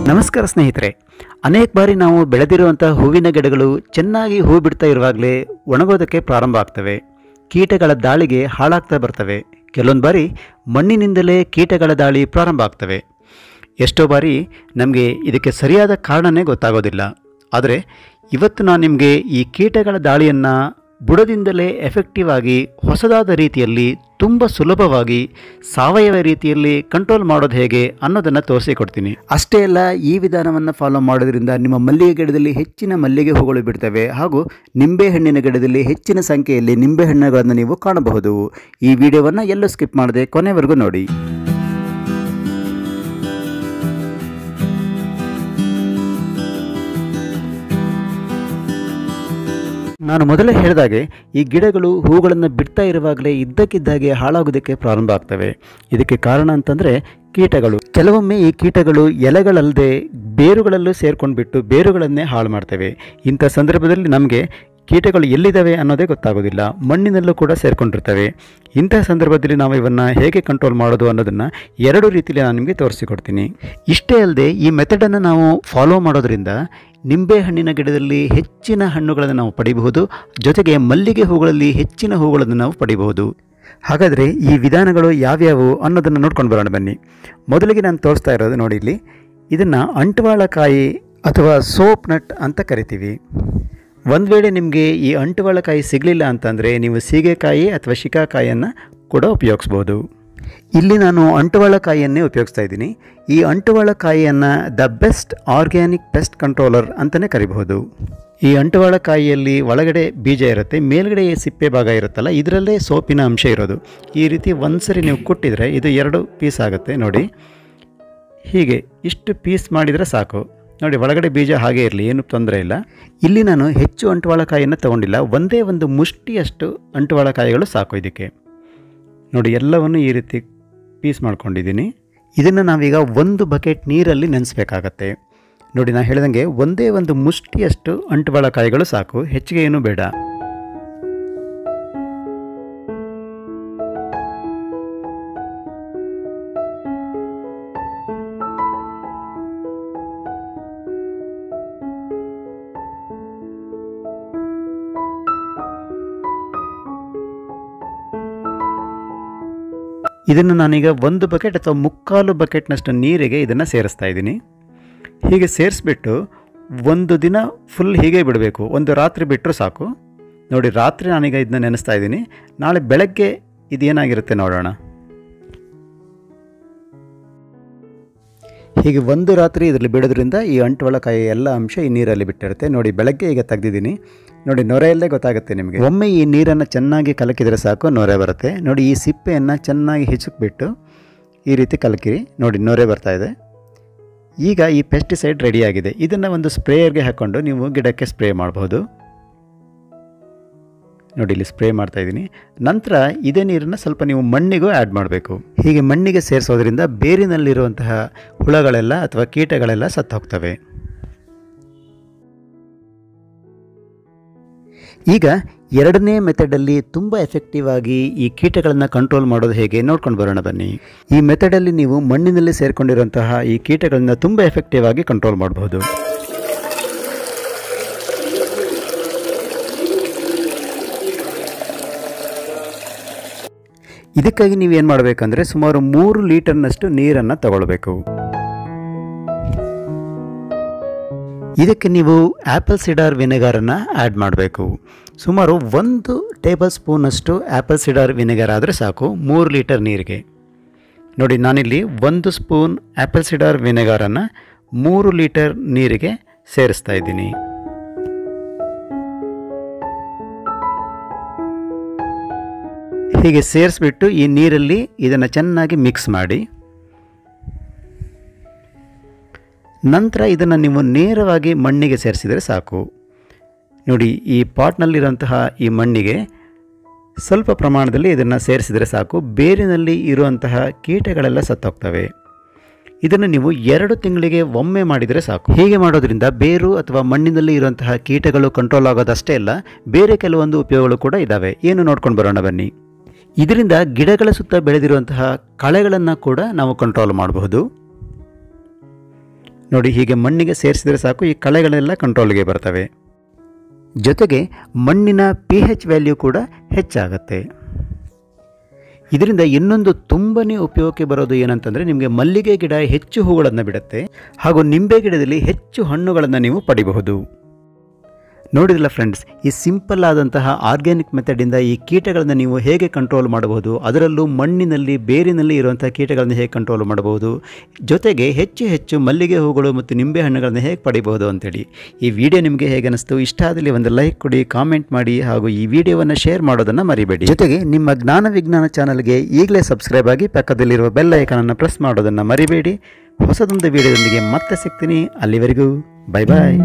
ನಮಸ್ಕಾರ ಸ್ನೇಹಿತರೆ, ಅನೇಕ ಬಾರಿ ನಾವು ಬೆಳೆದಿರುವಂಥ ಹೂವಿನ ಗಿಡಗಳು ಚೆನ್ನಾಗಿ ಹೂ ಬಿಡ್ತಾ ಇರುವಾಗಲೇ ಒಣಗೋದಕ್ಕೆ ಪ್ರಾರಂಭ ಆಗ್ತವೆ. ಕೀಟಗಳ ದಾಳಿಗೆ ಹಾಳಾಗ್ತಾ ಬರ್ತವೆ. ಕೆಲವೊಂದು ಬಾರಿ ಮಣ್ಣಿನಿಂದಲೇ ಕೀಟಗಳ ದಾಳಿ ಪ್ರಾರಂಭ ಆಗ್ತವೆ. ಎಷ್ಟೋ ಬಾರಿ ನಮಗೆ ಇದಕ್ಕೆ ಸರಿಯಾದ ಕಾರಣನೇ ಗೊತ್ತಾಗೋದಿಲ್ಲ. ಆದರೆ ಇವತ್ತು ನಾನು ನಿಮಗೆ ಈ ಕೀಟಗಳ ದಾಳಿಯನ್ನು ಬುಡದಿಂದಲೇ ಎಫೆಕ್ಟಿವ್ ಆಗಿ ಹೊಸದಾದ ರೀತಿಯಲ್ಲಿ ತುಂಬ ಸುಲಭವಾಗಿ ಸಾವಯವ ರೀತಿಯಲ್ಲಿ ಕಂಟ್ರೋಲ್ ಮಾಡೋದು ಹೇಗೆ ಅನ್ನೋದನ್ನು ತೋರಿಸಿಕೊಡ್ತೀನಿ. ಅಷ್ಟೇ ಅಲ್ಲ, ಈ ವಿಧಾನವನ್ನು ಫಾಲೋ ಮಾಡೋದ್ರಿಂದ ನಿಮ್ಮ ಮಲ್ಲಿಗೆ ಗಿಡದಲ್ಲಿ ಹೆಚ್ಚಿನ ಮಲ್ಲಿಗೆ ಹೂಗಳು ಬಿಡ್ತವೆ ಹಾಗೂ ನಿಂಬೆಹಣ್ಣಿನ ಗಿಡದಲ್ಲಿ ಹೆಚ್ಚಿನ ಸಂಖ್ಯೆಯಲ್ಲಿ ನಿಂಬೆಹಣ್ಣುಗಳನ್ನು ನೀವು ಕಾಣಬಹುದು. ಈ ವಿಡಿಯೋವನ್ನು ಎಲ್ಲೂ ಸ್ಕಿಪ್ ಮಾಡದೆ ಕೊನೆವರೆಗೂ ನೋಡಿ. ನಾನು ಮೊದಲೇ ಹೇಳಿದಾಗೆ ಈ ಗಿಡಗಳು ಹೂಗಳನ್ನು ಬಿಡ್ತಾ ಇರುವಾಗಲೇ ಇದ್ದಕ್ಕಿದ್ದಾಗೆ ಹಾಳಾಗೋದಕ್ಕೆ ಪ್ರಾರಂಭ ಆಗ್ತವೆ. ಇದಕ್ಕೆ ಕಾರಣ ಅಂತಂದರೆ ಕೀಟಗಳು. ಕೆಲವೊಮ್ಮೆ ಈ ಕೀಟಗಳು ಎಲೆಗಳಲ್ಲದೆ ಬೇರುಗಳಲ್ಲೂ ಸೇರ್ಕೊಂಡ್ಬಿಟ್ಟು ಬೇರುಗಳನ್ನೇ ಹಾಳು ಮಾಡ್ತವೆ. ಇಂಥ ಸಂದರ್ಭದಲ್ಲಿ ನಮಗೆ ಕೀಟಗಳು ಎಲ್ಲಿದ್ದಾವೆ ಅನ್ನೋದೇ ಗೊತ್ತಾಗೋದಿಲ್ಲ. ಮಣ್ಣಿನಲ್ಲೂ ಕೂಡ ಸೇರ್ಕೊಂಡಿರ್ತವೆ. ಇಂತಹ ಸಂದರ್ಭದಲ್ಲಿ ನಾವು ಇವನ್ನು ಹೇಗೆ ಕಂಟ್ರೋಲ್ ಮಾಡೋದು ಅನ್ನೋದನ್ನು ಎರಡು ರೀತಿಯಲ್ಲಿ ನಾನು ನಿಮಗೆ ತೋರಿಸಿಕೊಡ್ತೀನಿ. ಇಷ್ಟೇ ಅಲ್ಲದೆ ಈ ಮೆಥಡನ್ನು ನಾವು ಫಾಲೋ ಮಾಡೋದ್ರಿಂದ ನಿಂಬೆಹಣ್ಣಿನ ಗಿಡದಲ್ಲಿ ಹೆಚ್ಚಿನ ಹಣ್ಣುಗಳನ್ನು ನಾವು ಪಡಿಬಹುದು, ಜೊತೆಗೆ ಮಲ್ಲಿಗೆ ಹೂಗಳಲ್ಲಿ ಹೆಚ್ಚಿನ ಹೂಗಳನ್ನು ನಾವು ಪಡಿಬಹುದು. ಹಾಗಾದರೆ ಈ ವಿಧಾನಗಳು ಯಾವ್ಯಾವು ಅನ್ನೋದನ್ನು ನೋಡ್ಕೊಂಡು ಬರೋಣ ಬನ್ನಿ. ಮೊದಲಿಗೆ ನಾನು ತೋರಿಸ್ತಾ ಇರೋದು ನೋಡಿ, ಇಲ್ಲಿ ಇದನ್ನು ಅಂಟುವಾಳಕಾಯಿ ಅಥವಾ ಸೋಪ್ ನಟ್ ಅಂತ ಕರಿತೀವಿ. ಒಂದು ವೇಳೆ ನಿಮಗೆ ಈ ಅಂಟುವಾಳಕಾಯಿ ಸಿಗಲಿಲ್ಲ ಅಂತಂದರೆ ನೀವು ಸೀಗೆಕಾಯಿ ಅಥವಾ ಶಿಕಾಕಾಯಿಯನ್ನು ಕೂಡ ಉಪಯೋಗಿಸ್ಬೋದು. ಇಲ್ಲಿ ನಾನು ಅಂಟುವಾಳಕಾಯಿಯನ್ನೇ ಉಪಯೋಗಿಸ್ತಾ ಇದ್ದೀನಿ. ಈ ಅಂಟುವಾಳಕಾಯಿಯನ್ನು the best organic pest controller ಅಂತಲೇ ಕರಿಬಹುದು. ಈ ಅಂಟುವಾಳಕಾಯಿಯಲ್ಲಿ ಒಳಗಡೆ ಬೀಜ ಇರುತ್ತೆ, ಮೇಲ್ಗಡೆ ಸಿಪ್ಪೆ ಭಾಗ ಇರುತ್ತಲ್ಲ, ಇದರಲ್ಲೇ ಸೋಪಿನ ಅಂಶ ಇರೋದು. ಈ ರೀತಿ ಒಂದು ಸರಿ ನೀವು ಕುಟ್ಟಿದರೆ ಇದು 2 ಪೀಸ್ ಆಗುತ್ತೆ. ನೋಡಿ, ಹೀಗೆ ಇಷ್ಟು ಪೀಸ್ ಮಾಡಿದರೆ ಸಾಕು. ನೋಡಿ, ಒಳಗಡೆ ಬೀಜ ಹಾಗೆ ಇರಲಿ, ಏನು ತೊಂದರೆ ಇಲ್ಲ. ಇಲ್ಲಿ ನಾನು ಹೆಚ್ಚು ಅಂಟುವಾಳಕಾಯಿಯನ್ನು ತೊಗೊಂಡಿಲ್ಲ, ಒಂದೇ ಒಂದು ಮುಷ್ಟಿಯಷ್ಟು ಅಂಟುವಾಳಕಾಯಿಗಳು ಸಾಕು ಇದಕ್ಕೆ. ನೋಡಿ, ಎಲ್ಲವನ್ನು ಈ ರೀತಿ ಪೀಸ್ ಮಾಡ್ಕೊಂಡಿದ್ದೀನಿ. ಇದನ್ನು ನಾವೀಗ 1 ಬಕೆಟ್ ನೀರಲ್ಲಿ ನೆನೆಸಬೇಕಾಗತ್ತೆ. ನೋಡಿ, ನಾನು ಹೇಳಿದಂಗೆ ಒಂದೇ ಒಂದು ಮುಷ್ಟಿಯಷ್ಟು ಅಂಟುವಾಳಕಾಯಿಗಳು ಸಾಕು, ಹೆಚ್ಚಿಗೆ ಏನೂ ಬೇಡ. ಇದನ್ನು ನಾನೀಗ 1 ಬಕೆಟ್ ಅಥವಾ 3/4 ಬಕೆಟ್ನಷ್ಟು ನೀರಿಗೆ ಇದನ್ನು ಸೇರಿಸ್ತಾ ಇದ್ದೀನಿ. ಹೀಗೆ ಸೇರಿಸ್ಬಿಟ್ಟು ಒಂದು ದಿನ ಫುಲ್ ಹೀಗೆ ಬಿಡಬೇಕು. ಒಂದು ರಾತ್ರಿ ಬಿಟ್ಟರೂ ಸಾಕು. ನೋಡಿ, ರಾತ್ರಿ ನಾನೀಗ ಇದನ್ನ ನೆನೆಸ್ತಾ ಇದ್ದೀನಿ. ನಾಳೆ ಬೆಳಗ್ಗೆ ಇದೇನಾಗಿರುತ್ತೆ ನೋಡೋಣ. ಹೀಗೆ ಒಂದು ರಾತ್ರಿ ಇದರಲ್ಲಿ ಬಿಡೋದ್ರಿಂದ ಈ ಅಂಟುವಾಳಕಾಯಿ ಎಲ್ಲ ಅಂಶ ಈ ನೀರಲ್ಲಿ ಬಿಟ್ಟಿರುತ್ತೆ. ನೋಡಿ, ಬೆಳಗ್ಗೆ ಈಗ ತೆಗೆದಿದ್ದೀನಿ. ನೋಡಿ, ನೊರೆಯಲ್ಲೇ ಗೊತ್ತಾಗುತ್ತೆ ನಿಮಗೆ. ಒಮ್ಮೆ ಈ ನೀರನ್ನು ಚೆನ್ನಾಗಿ ಕಲಕಿದರೆ ಸಾಕು, ನೊರೆ ಬರುತ್ತೆ. ನೋಡಿ, ಈ ಸಿಪ್ಪೆಯನ್ನು ಚೆನ್ನಾಗಿ ಹಿಚಕ್ಬಿಟ್ಟು ಈ ರೀತಿ ಕಲಕಿರಿ. ನೋಡಿ, ನೊರೆ ಬರ್ತಾ ಇದೆ. ಈಗ ಈ ಪೆಸ್ಟಿಸೈಡ್ ರೆಡಿಯಾಗಿದೆ. ಇದನ್ನು ಒಂದು ಸ್ಪ್ರೇಯರ್ಗೆ ಹಾಕ್ಕೊಂಡು ನೀವು ಗಿಡಕ್ಕೆ ಸ್ಪ್ರೇ ಮಾಡಬಹುದು. ನೋಡಿ, ಇಲ್ಲಿ ಸ್ಪ್ರೇ ಮಾಡ್ತಾ ಇದ್ದೀನಿ. ನಂತರ ಇದೇ ನೀರನ್ನು ಸ್ವಲ್ಪ ನೀವು ಮಣ್ಣಿಗೂ ಆ್ಯಡ್ ಮಾಡಬೇಕು. ಹೀಗೆ ಮಣ್ಣಿಗೆ ಸೇರಿಸೋದ್ರಿಂದ ಬೇರಿನಲ್ಲಿರುವಂತಹ ಹುಳಗಳೆಲ್ಲ ಅಥವಾ ಕೀಟಗಳೆಲ್ಲ ಸತ್ತು ಹೋಗ್ತವೆ. ಈಗ ಎರಡನೇ ಮೆಥಡಲ್ಲಿ ತುಂಬ ಎಫೆಕ್ಟಿವ್ ಆಗಿ ಈ ಕೀಟಗಳನ್ನು ಕಂಟ್ರೋಲ್ ಮಾಡೋದು ಹೇಗೆ ನೋಡ್ಕೊಂಡು ಬರೋಣ ಬನ್ನಿ. ಈ ಮೆಥಡಲ್ಲಿ ನೀವು ಮಣ್ಣಿನಲ್ಲಿ ಸೇರಿಕೊಂಡಿರುವಂತಹ ಈ ಕೀಟಗಳನ್ನು ತುಂಬ ಎಫೆಕ್ಟಿವ್ ಆಗಿ ಕಂಟ್ರೋಲ್ ಮಾಡಬಹುದು. ಇದಕ್ಕಾಗಿ ನೀವೇನು ಮಾಡಬೇಕಂದ್ರೆ ಸುಮಾರು 3 ಲೀಟರ್ನಷ್ಟು ನೀರನ್ನು ತಗೊಳ್ಬೇಕು. ಇದಕ್ಕೆ ನೀವು ಆ್ಯಪಲ್ ಸಿಡಾರ್ ವಿನೆಗಾರನ್ನು ಆ್ಯಡ್ ಮಾಡಬೇಕು. ಸುಮಾರು 1 ಟೇಬಲ್ ಸ್ಪೂನಷ್ಟು ಆ್ಯಪಲ್ ಸಿಡಾರ್ ವಿನೆಗಾರ್ ಆದರೆ ಸಾಕು 3 ಲೀಟರ್ ನೀರಿಗೆ. ನೋಡಿ, ನಾನಿಲ್ಲಿ 1 ಸ್ಪೂನ್ ಆ್ಯಪಲ್ ಸಿಡಾರ್ ವಿನೆಗಾರನ್ನು 3 ಲೀಟರ್ ನೀರಿಗೆ ಸೇರಿಸ್ತಾ ಇದ್ದೀನಿ. ಹೀಗೆ ಸೇರಿಸ್ಬಿಟ್ಟು ಈ ನೀರಲ್ಲಿ ಇದನ್ನು ಚೆನ್ನಾಗಿ ಮಿಕ್ಸ್ ಮಾಡಿ, ನಂತರ ಇದನ್ನು ನೀವು ನೇರವಾಗಿ ಮಣ್ಣಿಗೆ ಸೇರಿಸಿದರೆ ಸಾಕು. ನೋಡಿ, ಈ ಪಾಟ್ನಲ್ಲಿರುವಂತಹ ಈ ಮಣ್ಣಿಗೆ ಸ್ವಲ್ಪ ಪ್ರಮಾಣದಲ್ಲಿ ಇದನ್ನು ಸೇರಿಸಿದರೆ ಸಾಕು. ಬೇರಿನಲ್ಲಿ ಇರುವಂತಹ ಕೀಟಗಳೆಲ್ಲ ಸತ್ತೋಗ್ತವೆ. ಇದನ್ನು ನೀವು 2 ತಿಂಗಳಿಗೆ ಒಮ್ಮೆ ಮಾಡಿದರೆ ಸಾಕು. ಹೀಗೆ ಮಾಡೋದ್ರಿಂದ ಬೇರು ಅಥವಾ ಮಣ್ಣಿನಲ್ಲಿ ಇರುವಂತಹ ಕೀಟಗಳು ಕಂಟ್ರೋಲ್ ಆಗೋದಷ್ಟೇ ಅಲ್ಲ, ಬೇರೆ ಕೆಲವೊಂದು ಉಪಯೋಗಗಳು ಕೂಡ ಇದ್ದಾವೆ. ಏನು ನೋಡ್ಕೊಂಡು ಬರೋಣ ಬನ್ನಿ. ಇದರಿಂದ ಗಿಡಗಳ ಸುತ್ತ ಬೆಳೆದಿರುವಂತಹ ಕಳೆಗಳನ್ನು ಕೂಡ ನಾವು ಕಂಟ್ರೋಲ್ ಮಾಡಬಹುದು. ನೋಡಿ, ಹೀಗೆ ಮಣ್ಣಿಗೆ ಸೇರಿಸಿದರೆ ಸಾಕು, ಈ ಕಳೆಗಳೆಲ್ಲ ಕಂಟ್ರೋಲ್ಗೆ ಬರ್ತವೆ. ಜೊತೆಗೆ ಮಣ್ಣಿನ pH ವ್ಯಾಲ್ಯೂ ಕೂಡ ಹೆಚ್ಚಾಗುತ್ತೆ. ಇದರಿಂದ ಇನ್ನೊಂದು ತುಂಬಾ ಉಪಯೋಗಕ್ಕೆ ಬರೋದು ಏನಂತಂದರೆ, ನಿಮಗೆ ಮಲ್ಲಿಗೆ ಗಿಡ ಹೆಚ್ಚು ಹೂಗಳನ್ನು ಬಿಡುತ್ತೆ ಹಾಗೂ ನಿಂಬೆ ಗಿಡದಲ್ಲಿ ಹೆಚ್ಚು ಹಣ್ಣುಗಳನ್ನು ನೀವು ಪಡಿಬಹುದು. ನೋಡಿದ್ರಲ್ಲ ಫ್ರೆಂಡ್ಸ್, ಈ ಸಿಂಪಲ್ ಆದಂತಹ ಆರ್ಗ್ಯಾನಿಕ್ ಮೆಥಡಿಂದ ಈ ಕೀಟಗಳನ್ನು ನೀವು ಹೇಗೆ ಕಂಟ್ರೋಲ್ ಮಾಡಬಹುದು, ಅದರಲ್ಲೂ ಮಣ್ಣಿನಲ್ಲಿ ಬೇರಿನಲ್ಲಿ ಇರುವಂಥ ಕೀಟಗಳನ್ನು ಹೇಗೆ ಕಂಟ್ರೋಲ್ ಮಾಡಬಹುದು, ಜೊತೆಗೆ ಹೆಚ್ಚು ಮಲ್ಲಿಗೆ ಹೂಗಳು ಮತ್ತು ನಿಂಬೆ ಹಣ್ಣುಗಳನ್ನು ಹೇಗೆ ಪಡಿಬಹುದು ಅಂತೇಳಿ. ಈ ವಿಡಿಯೋ ನಿಮಗೆ ಹೇಗೆ ಅನಿಸ್ತು? ಇಷ್ಟ ಆದಲ್ಲಿ ಒಂದು ಲೈಕ್ ಕೊಡಿ, ಕಾಮೆಂಟ್ ಮಾಡಿ ಹಾಗೂ ಈ ವಿಡಿಯೋವನ್ನು ಶೇರ್ ಮಾಡೋದನ್ನು ಮರಿಬೇಡಿ. ಜೊತೆಗೆ ನಿಮ್ಮ ಜ್ಞಾನ ವಿಜ್ಞಾನ ಚಾನಲ್ಗೆ ಈಗಲೇ ಸಬ್ಸ್ಕ್ರೈಬ್ ಆಗಿ ಪಕ್ಕದಲ್ಲಿರುವ ಬೆಲ್ ಐಕಾನನ್ನು ಪ್ರೆಸ್ ಮಾಡೋದನ್ನು ಮರಿಬೇಡಿ. ಹೊಸದೊಂದು ವಿಡಿಯೋದೊಂದಿಗೆ ಮತ್ತೆ ಸಿಗ್ತೀನಿ. ಅಲ್ಲಿವರೆಗೂ ಬೈ ಬಾಯ್.